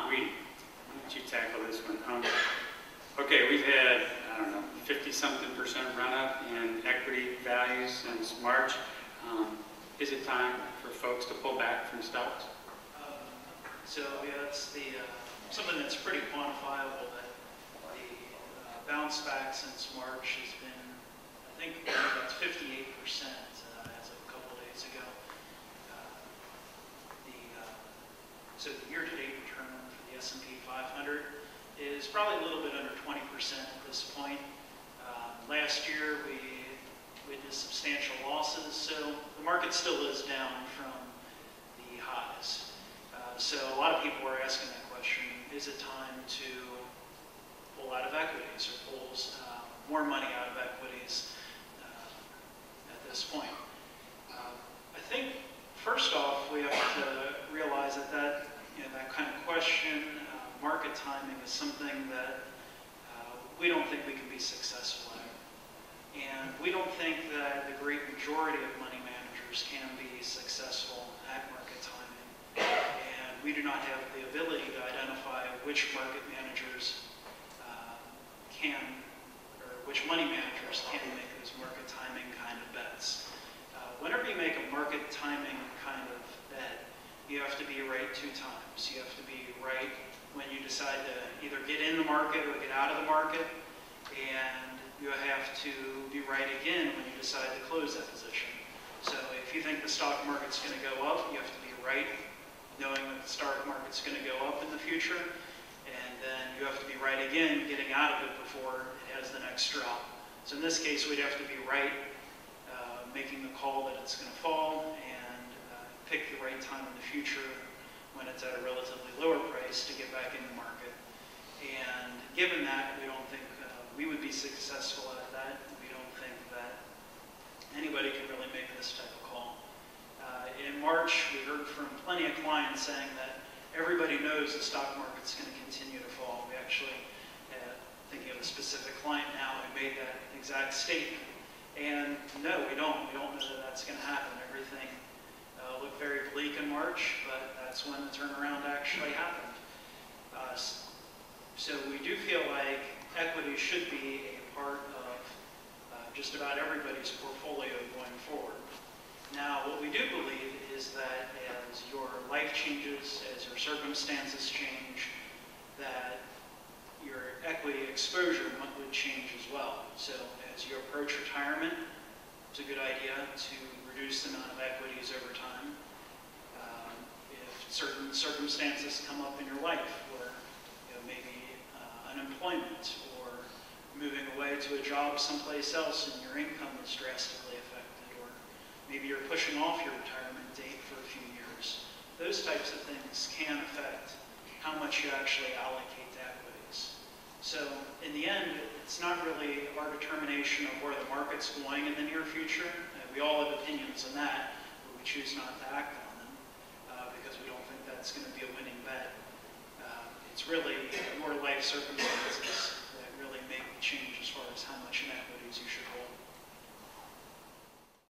Thom Guidi. Why don't you tackle this one? Okay, we've had, I don't know, 50-something% run up in equity values since March. Is it time for folks to pull back from stocks? So yeah, that's something that's pretty quantifiable. That the bounce back since March has been, I think, about 58% as of a couple of days ago. So the year-to-date return for the S&P 500 is probably a little bit under 20% at this point. Last year we witnessed substantial losses, so the market still is down from the highs. So a lot of people are asking that question, is it time to pull out of equities or pull more money out of equities at this point? I think first off we have to realize that that kind of question, market timing, is something that we don't think we can be successful at. And we don't think that the great majority of money managers can be successful at market timing. And we do not have the ability to identify which market managers which money managers can make those market timing kind of bets. Whenever you make a market timing kind of bet, you have to be right two times. You have to be right when you decide to either get in the market or get out of the market, and you have to be right again when you decide to close that position. So if you think the stock market's going to go up, you have to be right knowing that the stock market's going to go up in the future, and then you have to be right again getting out of it before it has the next drop. So in this case, we'd have to be right making the call that it's going to fall, and pick the right time in the future when it's at a relatively lower price to get back in the market. And given that, we don't think we would be successful at that. We don't think that anybody can really make this type of call. In March, we heard from plenty of clients saying that everybody knows the stock market's going to continue to fall. We actually, thinking of a specific client now who made that exact statement. And no, we don't. We don't know that that's going to happen. Everything looked very bleak in March, but that's when the turnaround actually happened. So we do feel like equity should be a part of just about everybody's portfolio going forward. Now, what we do believe is that as your life changes, as your circumstances change, that your equity exposure would change as well. So as you approach retirement, it's a good idea to reduce the amount of equities over time. If certain circumstances come up in your life where maybe unemployment or moving away to a job someplace else and your income is drastically affected, or maybe you're pushing off your retirement date for a few years, those types of things can affect how much you actually allocate to equities. So in the end, it's not really our determination of where the market's going in the near future. We all have opinions on that, but we choose not to act on them because we don't think that's going to be a winning bet. It's really your life circumstances that really make the change as far as how much you